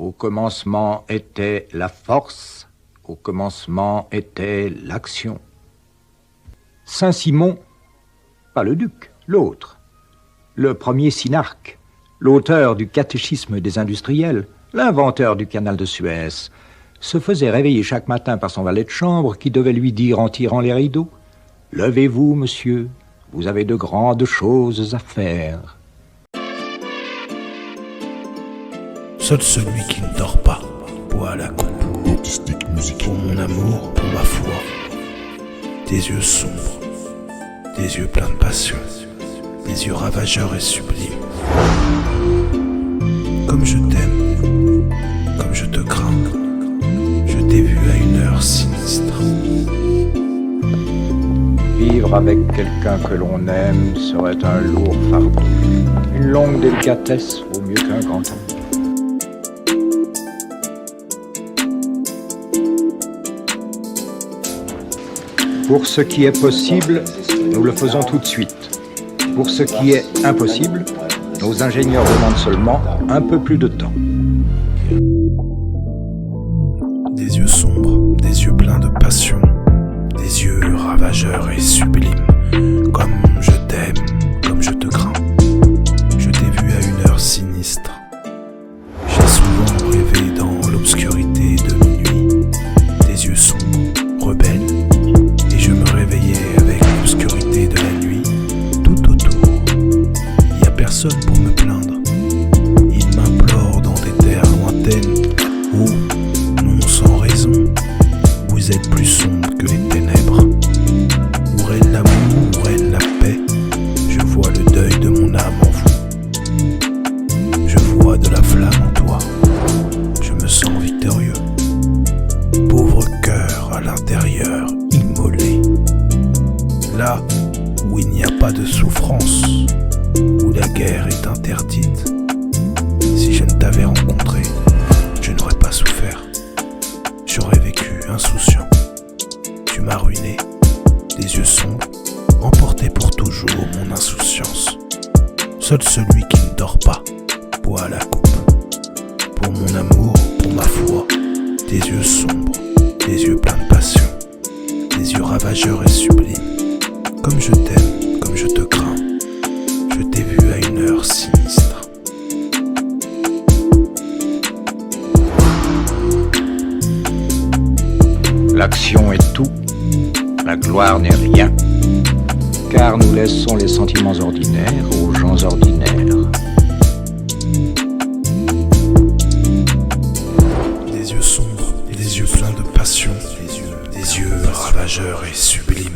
Au commencement était la force, au commencement était l'action. Saint-Simon, pas le duc, l'autre, le premier synarque, l'auteur du catéchisme des industriels, l'inventeur du canal de Suez, se faisait réveiller chaque matin par son valet de chambre qui devait lui dire en tirant les rideaux « Levez-vous, monsieur, vous avez de grandes choses à faire. » Seul celui qui ne dort pas boit à la coupe. Pour mon amour, pour ma foi, des yeux sombres, des yeux pleins de passion, des yeux ravageurs et sublimes. Comme je t'aime, comme je te crains, je t'ai vu à une heure sinistre. Vivre avec quelqu'un que l'on aime serait un lourd fardeau. Une longue délicatesse vaut mieux qu'un grand amour. Pour ce qui est possible, nous le faisons tout de suite. Pour ce qui est impossible, nos ingénieurs demandent seulement un peu plus de temps. Des yeux sombres, des yeux pleins de passion, des yeux ravageurs et sublimes. Comme je t'aime, comme je te crains, je t'ai vu à une heure sinistre. J'ai souvent rêvé dans l'obscurité de minuit, des yeux sombres, rebelles. Je me réveillais avec l'obscurité de la nuit, tout autour. Y a personne pour me plaindre. Il m'implore dans des terres lointaines. Oh, non sans raison, vous êtes plus sombre que les ténèbres. Où règne l'amour, où règne la paix. Je vois le deuil de mon âme en vous. Je vois de la flamme en toi. Je me sens victorieux. Pauvre cœur à l'intérieur, immolé. Là où il n'y a pas de souffrance, où la guerre est interdite. Si je ne t'avais rencontré, je n'aurais pas souffert. J'aurais vécu insouciant. Tu m'as ruiné, des yeux sombres, emporté pour toujours mon insouciance. Seul celui qui ne dort pas boit à la coupe. Pour mon amour, pour ma foi, des yeux sombres, des yeux pleins de passion, des yeux ravageurs et sublimes. Comme je t'aime, comme je te crains, je t'ai vu à une heure sinistre. L'action est tout, la gloire n'est rien, car nous laissons les sentiments ordinaires aux gens ordinaires. Des yeux sombres, des yeux pleins de passion, des yeux ravageurs et sublimes.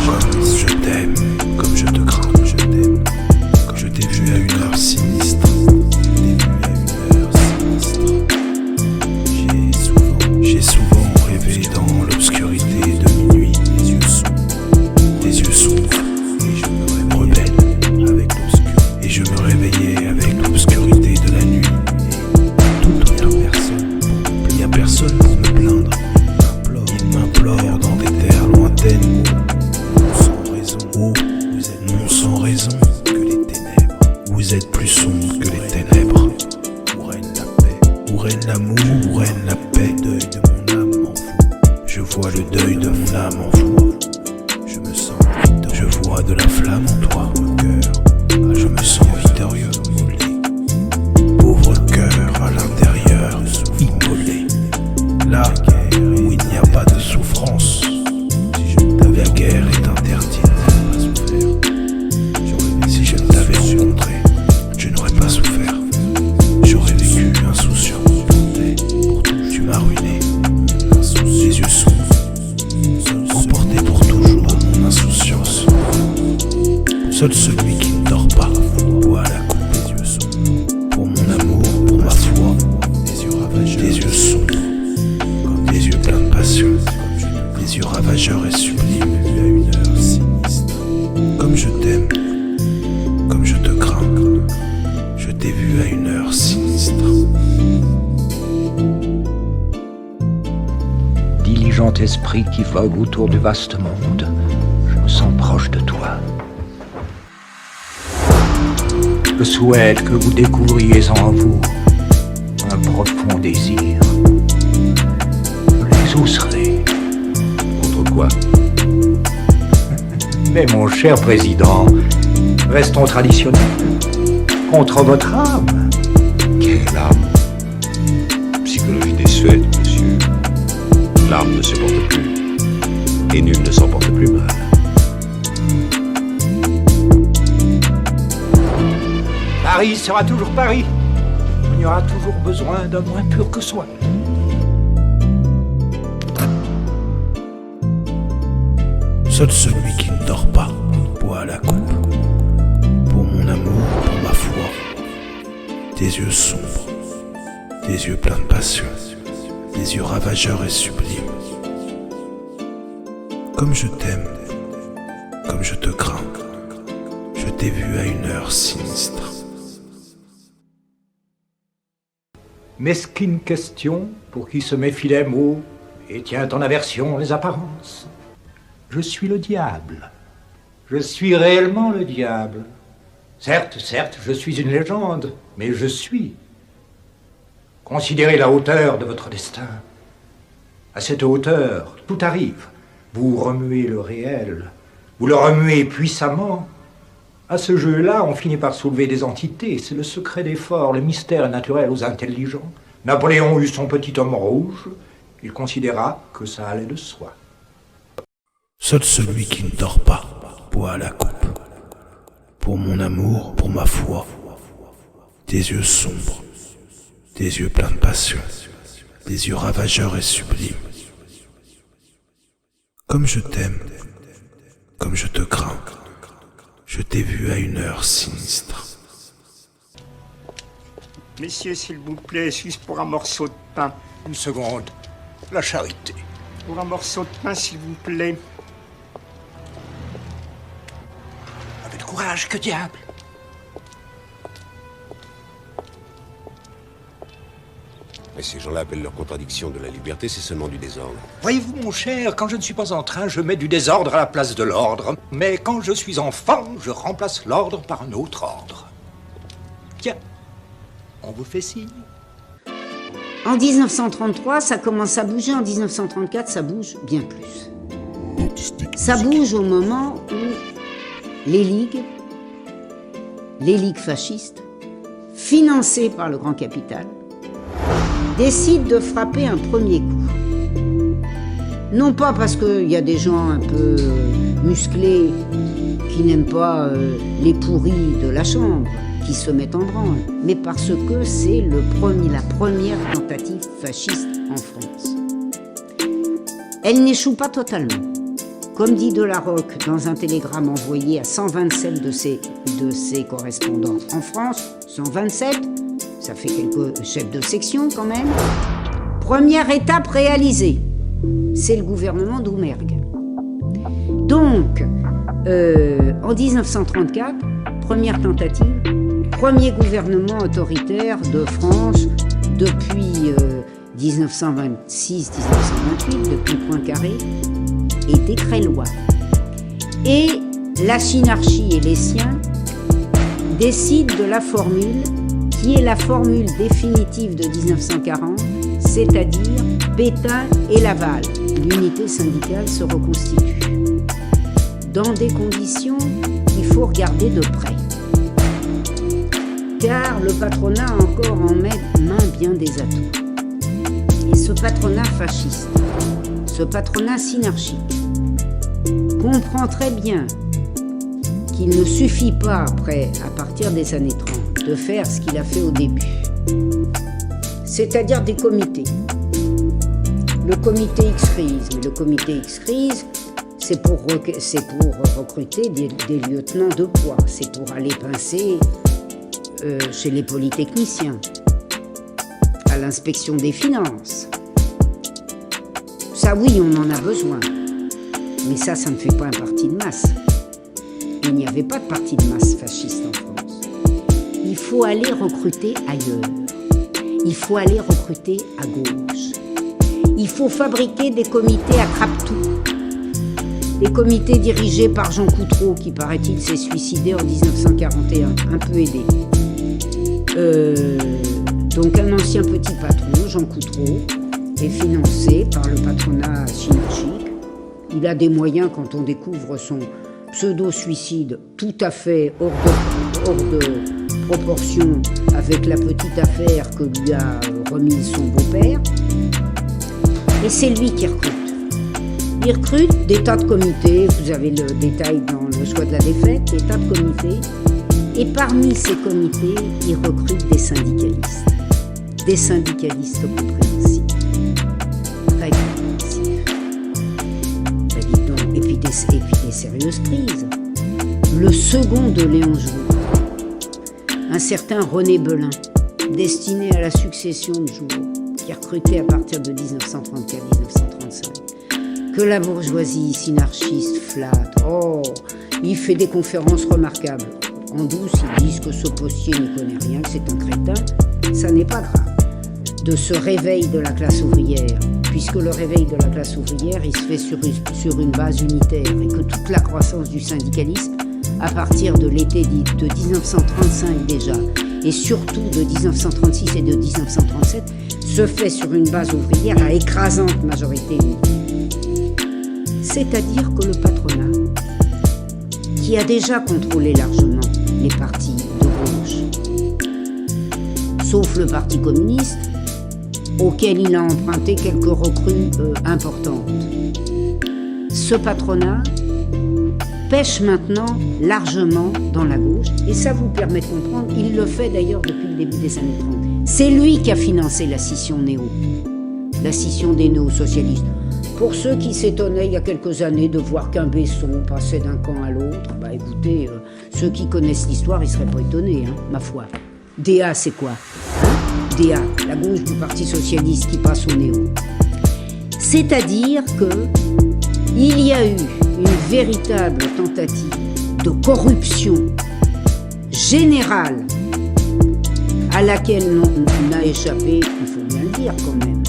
Comme je t'aime, comme je te crains, je t'aime, comme je t'ai vu à une heure sinistre. J'ai souvent rêvé dans l'obscurité de minuit, des yeux sombres, rebelles avec l'obscurité. Et je me réveillais avec l'obscurité de la nuit. Tout autour, il n'y a personne pour me plaindre. Il m'implore dans des terres lointaines. Sans raison, oh, vous êtes non sans raison que les ténèbres. Vous êtes plus sombres que les ténèbres. Où règne la paix, où règne l'amour, où règne la paix. Deuil de mon âme en vous. Je vois le deuil de mon âme en vous. Je me sens victorieux. Je vois de la flamme en toi, mon cœur. Je me sens victorieux. Pauvre cœur à l'intérieur, immolé. Là où il n'y a pas de souffrance, la guerre est interdite. Si je ne t'avais rencontré, je n'aurais pas souffert. J'aurais vécu insouciant. Tu m'as ruiné, les yeux sombres, emporté pour toujours mon insouciance. Seul celui qui ne dort pas boit à la coupe. Pour mon amour, pour ma foi, des yeux sombres, des yeux pleins de passion, des yeux ravageurs et sublimes. Comme je t'aime, comme je te crains, je t'ai vu à une heure sinistre. Diligent esprit qui vogue autour du vaste monde, je me sens proche de toi. Je souhaite que vous découvriez en vous un profond mon cher président, restons traditionnels. Contre votre âme. Quelle âme? Psychologie désuète, monsieur. L'âme ne se porte plus, et nul ne s'en porte plus mal. Paris sera toujours Paris. Il y aura toujours besoin d'un moins pur que soi. Seul celui qui ne dort pas boit à la coupe. Pour mon amour, pour ma foi. Des yeux sombres, des yeux pleins de passion, des yeux ravageurs et sublimes. Comme je t'aime, comme je te crains, je t'ai vu à une heure sinistre. Mesquine question pour qui se méfie des mots et tient en aversion les apparences. Je suis le diable. Je suis réellement le diable. Certes, je suis une légende, mais je suis. Considérez la hauteur de votre destin. À cette hauteur, tout arrive. Vous remuez le réel. Vous le remuez puissamment. À ce jeu-là, on finit par soulever des entités. C'est le secret des forts, le mystère est naturel aux intelligents. Napoléon eut son petit homme rouge. Il considéra que ça allait de soi. Seul celui qui ne dort pas boit à la coupe. Pour mon amour, pour ma foi. Des yeux sombres, des yeux pleins de passion, des yeux ravageurs et sublimes. Comme je t'aime, comme je te crains, je t'ai vu à une heure sinistre. Messieurs, s'il vous plaît, juste pour un morceau de pain. Une seconde. La charité. Pour un morceau de pain, s'il vous plaît. Avec courage, que diable! Mais ces gens-là appellent leur contradiction de la liberté, c'est seulement du désordre. Voyez-vous, mon cher, quand je ne suis pas en train, je mets du désordre à la place de l'ordre. Mais quand je suis enfant, je remplace l'ordre par un autre ordre. Tiens, on vous fait signe. En 1933, ça commence à bouger. En 1934, ça bouge bien plus. Ça bouge au moment où les ligues fascistes, financées par le grand capital, décident de frapper un premier coup. Non pas parce qu'il y a des gens un peu musclés qui n'aiment pas les pourris de la chambre, qui se mettent en branle, mais parce que c'est la première tentative fasciste en France. Elle n'échoue pas totalement. Comme dit Delarocque dans un télégramme envoyé à 127 de ses correspondants en France, 127, ça fait quelques chefs de section quand même. Première étape réalisée, c'est le gouvernement Doumergue. Donc, en 1934, première tentative, premier gouvernement autoritaire de France depuis 1926-1928, depuis Poincaré, et décret-loi. Et la synarchie et les siens décident de la formule qui est la formule définitive de 1940, c'est-à-dire Pétain et Laval. L'unité syndicale se reconstitue dans des conditions qu'il faut regarder de près. Car le patronat a encore en main bien des atouts. Et ce patronat fasciste, ce patronat synarchique, comprend très bien qu'il ne suffit pas à partir des années 30, de faire ce qu'il a fait au début. C'est-à-dire des comités. Le comité X-Crise, mais le comité X-Crise, c'est pour recruter des lieutenants de poids, c'est pour aller pincer chez les polytechniciens, à l'inspection des finances. Ça oui, on en a besoin, mais ça ne fait pas un parti de masse. Il n'y avait pas de parti de masse fasciste en France. Il faut aller recruter ailleurs. Il faut aller recruter à gauche. Il faut fabriquer des comités à crape-tout. Des comités dirigés par Jean Coutreau, qui paraît-il s'est suicidé en 1941, un peu aidé. Donc un ancien petit patron, Jean Coutreau, est financé par le patronat synarchique. Il a des moyens quand on découvre pseudo-suicide tout à fait hors de proportion avec la petite affaire que lui a remise son beau-père. Et c'est lui qui recrute. Il recrute des tas de comités, vous avez le détail dans le choix de la défaite, des tas de comités. Et parmi ces comités, il recrute des syndicalistes compréhensifs. Très compréhensifs. Ben dites donc. Et puis des sérieuses prises. Le second de Léon Jouot, un certain René Belin, destiné à la succession de Jouot, qui recrutait à partir de 1934-1935, que la bourgeoisie synarchiste flatte. Oh, il fait des conférences remarquables. En douce, ils disent que ce postier ne connaît rien, que c'est un crétin. Ça n'est pas grave. De ce réveil de la classe ouvrière, puisque le réveil de la classe ouvrière, il se fait sur une base unitaire, et que toute la croissance du syndicalisme, à partir de l'été de 1935 déjà, et surtout de 1936 et de 1937, se fait sur une base ouvrière à écrasante majorité unique. C'est-à-dire que le patronat, qui a déjà contrôlé largement les partis de gauche, sauf le Parti communiste, auquel il a emprunté quelques recrues importantes. Ce patronat pêche maintenant largement dans la gauche, et ça vous permet de comprendre, il le fait d'ailleurs depuis le début des années 30. C'est lui qui a financé la scission la scission des néo-socialistes. Pour ceux qui s'étonnaient il y a quelques années de voir qu'un Besson passait d'un camp à l'autre, bah écoutez, ceux qui connaissent l'histoire, ils ne seraient pas étonnés, hein, ma foi. DA, c'est quoi ? DA, la gauche du Parti socialiste qui passe au néo. C'est-à-dire qu'il y a eu une véritable tentative de corruption générale à laquelle on a échappé, il faut bien le dire quand même,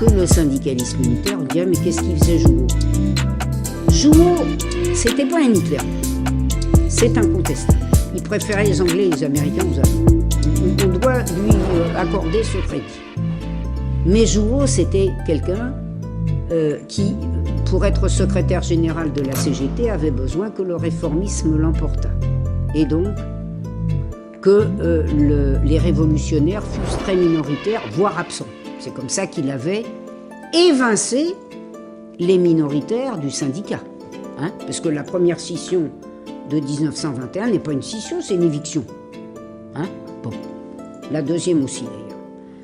que le syndicalisme unitaire. On dirait, mais qu'est-ce qu'il faisait Jouot ? Jouot, c'était pas un Hitler, c'est incontestable. Il préférait les Anglais et les Américains aux Allemands. On doit lui accorder ce crédit. Mais Jouot, c'était quelqu'un qui, pour être secrétaire général de la CGT, avait besoin que le réformisme l'emportât. Et donc, que les révolutionnaires fussent très minoritaires, voire absents. C'est comme ça qu'il avait évincé les minoritaires du syndicat. Hein, parce que la première scission de 1921 n'est pas une scission, c'est une éviction. Hein, bon. La deuxième aussi, d'ailleurs.